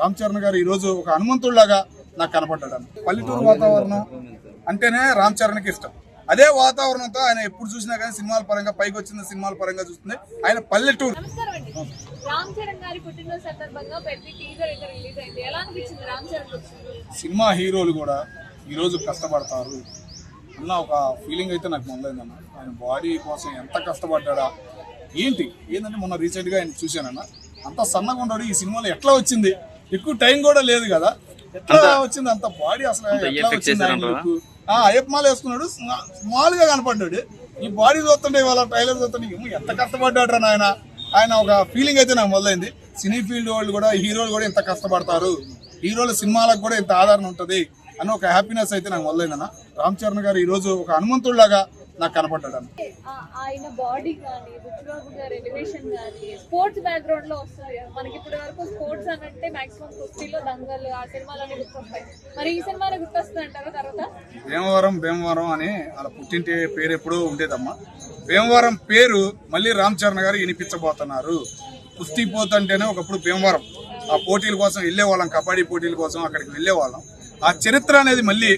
రామ్ చరణ్ గారు ఈ రోజు ఒక హనుమంతుడిలాగా నాకు కనపడ్డాడు. పల్లెటూరు వాతావరణం అంటేనే రామ్ చరణ్కి ఇష్టం. అదే వాతావరణంతో ఆయన ఎప్పుడు చూసినా కానీ సినిమాల పరంగా పైకి వచ్చిన సినిమాల పరంగా చూస్తుంది ఆయన పల్లెటూరు. సినిమా హీరోలు కూడా ఈరోజు కష్టపడతారు అన్న ఒక ఫీలింగ్ అయితే నాకు మొదలైందన్న. ఆయన బాడీ కోసం ఎంత కష్టపడ్డా ఏంటంటే మొన్న రీసెంట్గా ఆయన చూశానన్న. అంత సన్నగా ఉన్నాడు. ఈ సినిమాలో ఎట్లా వచ్చింది? ఎక్కువ టైం కూడా లేదు కదా, ఎట్లా వచ్చింది అంత బాడీ? అసలు ఎట్లా వచ్చింది? అయ్యప్ప మాల వేసుకున్నాడు, స్మాల్ గా కనపడ్డాడు. ఈ బాడీ చూస్తుంటే వాళ్ళ ట్రైలర్ చూస్తుంటే ఎంత కష్టపడ్డాడు ఆయన ఒక ఫీలింగ్ అయితే నాకు మొదలైంది. సినీ ఫీల్డ్ వాళ్ళు కూడా, హీరోలు కూడా ఇంత కష్టపడతారు, హీరోల సినిమాలకు కూడా ఇంత ఆదరణ ఉంటుంది అని ఒక హ్యాపీనెస్ అయితే నాకు మొదలైందన్న. రామ్ చరణ్ గారు ఈ రోజు ఒక హనుమంతుడిలాగా నాకు కనపడ్డాడు. ఆయన బాడీ కానీ, బుచ్చిబాబు గారి ఎలివేషన్ కానీ, స్పోర్ట్స్ బ్యాక్గ్రౌండ్ లో వస్తుంది. మనకి ఇప్పటి వరకు స్పోర్ట్స్ అంటే మాక్సిమం కుస్తీలో దంగలు ఆ సినిమాలన్నీ గుర్తొస్తాయి. మరి ఈ సినిమాలో గుర్తొస్తుంది అంటారా? తర్వాత భీమవరం అని వాళ్ళ పుట్టింటి పేరు ఎప్పుడూ ఉండేదమ్మా. భీమవరం పేరు మళ్ళీ రామ్ చరణ్ గారు వినిపించబోతున్నారు. కుస్తీ పోతంటేనే ఒకప్పుడు భీమవరం ఆ పోటీల కోసం వెళ్ళేవాళ్ళం, కబడ్డీ పోటీల కోసం అక్కడికి వెళ్ళేవాళ్ళం. ఆ చరిత్ర అనేది మళ్ళీ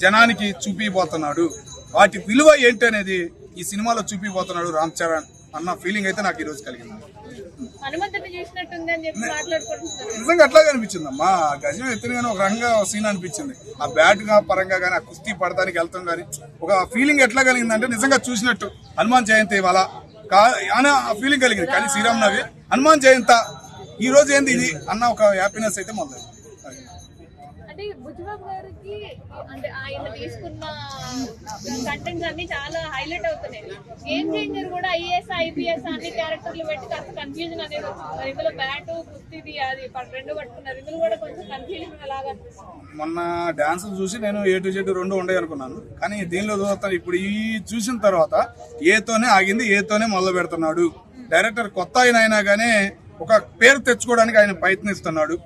జనానికి చూపిపోతున్నాడు. వాటి విలువ ఏంటి అనేది ఈ సినిమాలో చూపిపోతున్నాడు రామ్ చరణ్ అన్న ఫీలింగ్ అయితే నాకు ఈ రోజు కలిగింది. నిజంగా అట్లాగే అనిపించిందమ్మా. గజం ఎత్తున ఒక రంగా సీన్ అనిపించింది. ఆ బ్యాట్ పరంగా కానీ, ఆ కుస్తీ పడడానికి వెళ్తాం కానీ ఒక ఫీలింగ్ ఎట్లా కలిగిందంటే నిజంగా చూసినట్టు. హనుమాన్ జయంతి ఇవాళ అని ఆ ఫీలింగ్ కలిగింది. కానీ శ్రీరామనవమి, హనుమాన్ జయంతి ఈ రోజు ఏంది ఇది అన్న ఒక హ్యాపీనెస్ అయితే మొదలైంది. అంటే బుచ్చిబాబు గారికి అంటే ఆయన తీసుకున్న కంటెంట్స్ అన్ని చాలా హైలైట్ అవుతున్నాయి. గేమ్ చేంజర్ కూడా ఐఏఎస్ ఐపీఎస్ అన్ని క్యారెక్టర్లు పెట్టి కాస్త కన్ఫ్యూజన్ అనేది వచ్చింది. ఇందులో బ్యాట్ కుస్తీది అది రెండు పట్టుకున్నారు. ఇందులో కూడా కొంచెం కన్ఫ్యూజన్ లాగా. మొన్న డాన్స్ చూసి నేను A to Z 2 ఉండే అనుకున్నాను. కానీ దీనిలో చూస్తాను ఇప్పుడు ఈ చూసిన తర్వాత ఏతోనే ఆగింది, ఏతోనే మొదలు పెడుతున్నాడు. డైరెక్టర్ కొత్త అయినా కానీ ఒక పేరు తెచ్చుకోవడానికి ఆయన ప్రయత్నిస్తున్నాడు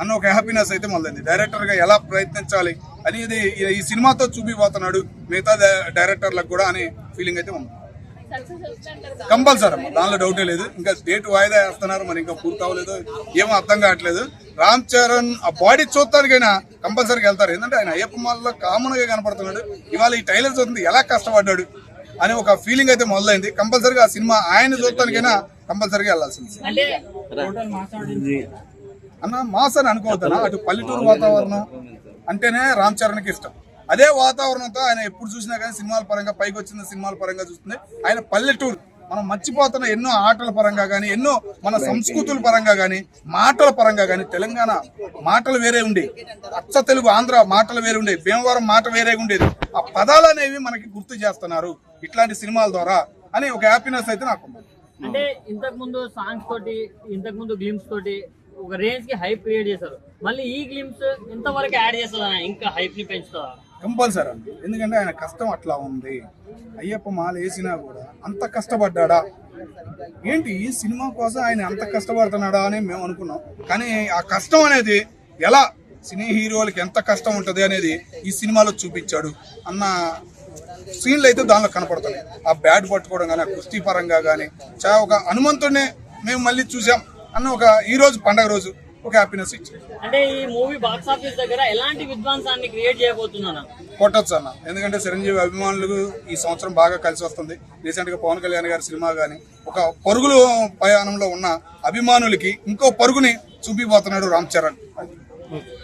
అన్న ఒక హ్యాపీనెస్ అయితే మొదలైంది. డైరెక్టర్ గా ఎలా ప్రయత్నించాలి అనేది ఈ సినిమాతో చూపిపోతున్నాడు మిగతా డైరెక్టర్లకు కూడా అనే ఫీలింగ్ అయితే ఉంది. కంపల్సరీ అమ్మా, దానిలో డౌటే లేదు. ఇంకా డేట్ వాయిదా వేస్తున్నారు, మరి ఇంకా పూర్తి అవ్వలేదు, ఏమో అర్థం కావట్లేదు. రామ్ చరణ్ ఆ బాడీ చూడటానికైనా కంపల్సరీగా వెళ్తారు. ఎందుకంటే ఆయన అయ్యప్ప మాల్లో కామన్ గా కనపడుతున్నాడు. ఇవాళ ఈ టైలర్ చూస్తుంది ఎలా కష్టపడ్డాడు అని ఒక ఫీలింగ్ అయితే మొదలైంది. కంపల్సరీగా ఆ సినిమా ఆయన చూడటానికైనా కంపల్సరీగా వెళ్లాల్సింది అన్న. మాస్ అని అనుకోవద్దనా, అటు పల్లెటూరు వాతావరణం అంటేనే రామ్ చరణ్కి ఇష్టం. అదే వాతావరణంతో ఆయన ఎప్పుడు చూసినా కానీ సినిమాల పరంగా పైకి వచ్చిన సినిమాల పరంగా చూస్తుంది ఆయన పల్లెటూరు. మనం మర్చిపోతున్న ఎన్నో ఆటల పరంగా కానీ, ఎన్నో మన సంస్కృతుల పరంగా కానీ, మాటల పరంగా కానీ. తెలంగాణ మాటలు వేరే ఉండేవి, అచ్చ తెలుగు ఆంధ్ర మాటలు వేరే ఉండేవి, భీమవరం మాట వేరే ఉండేది. ఆ పదాలు అనేవి మనకి గుర్తు చేస్తున్నారు ఇట్లాంటి సినిమాల ద్వారా అని ఒక హ్యాపీనెస్ అయితే నాకు ఉంది. అంటే ఇంతకు ముందు సాంగ్స్ తోటి, ఇంతకు ముందు గ్లిమ్స్ తోటి ఒక రేంజ్ కి హైప్ క్రియేట్ చేశారు. మళ్ళీ ఈ గ్లిమ్స్ ఎంతవరకు యాడ్ చేస్తుందా, ఇంకా హైప్ ని పెంచుతుందా? కంపల్సరీ అండి. ఎందుకంటే ఆయన కష్టం అట్లా ఉంది. అయ్యప్ప మాల వేసినా కూడా అంత కష్టపడ్డా ఏంటి ఈ సినిమా కోసం ఆయన అంత కష్టపడుతున్నాడా అని మేము అనుకున్నాం. కానీ ఆ కష్టం అనేది ఎలా సినీ హీరోలకి ఎంత కష్టం ఉంటుంది అనేది ఈ సినిమాలో చూపించాడు అన్న సీన్లు అయితే దానిలో కనపడుతున్నాయి. ఆ బ్యాట్ పట్టుకోవడం కానీ, ఆ కుస్తీ పరంగా కానీ ఒక హనుమంతుడిని మేము మళ్ళీ చూసాం అన్న ఒక ఈ రోజు పండగ రోజు ఒక హ్యాపీనెస్ ఇచ్చింది. అంటే ఈ మూవీ బాక్స్ ఆఫీస్ దగ్గర ఎలాంటి విధ్వంసాన్ని క్రియేట్ చేయబోతున్నాను కొట్టొచ్చు అన్న. ఎందుకంటే చిరంజీవి అభిమానులకు ఈ సంవత్సరం బాగా కలిసి వస్తుంది. రీసెంట్ గా పవన్ కళ్యాణ్ గారి సినిమా కానీ ఒక పరుగులు ప్రయాణంలో ఉన్న అభిమానులకి ఇంకో పరుగుని చూపిపోతున్నాడు రామ్ చరణ్.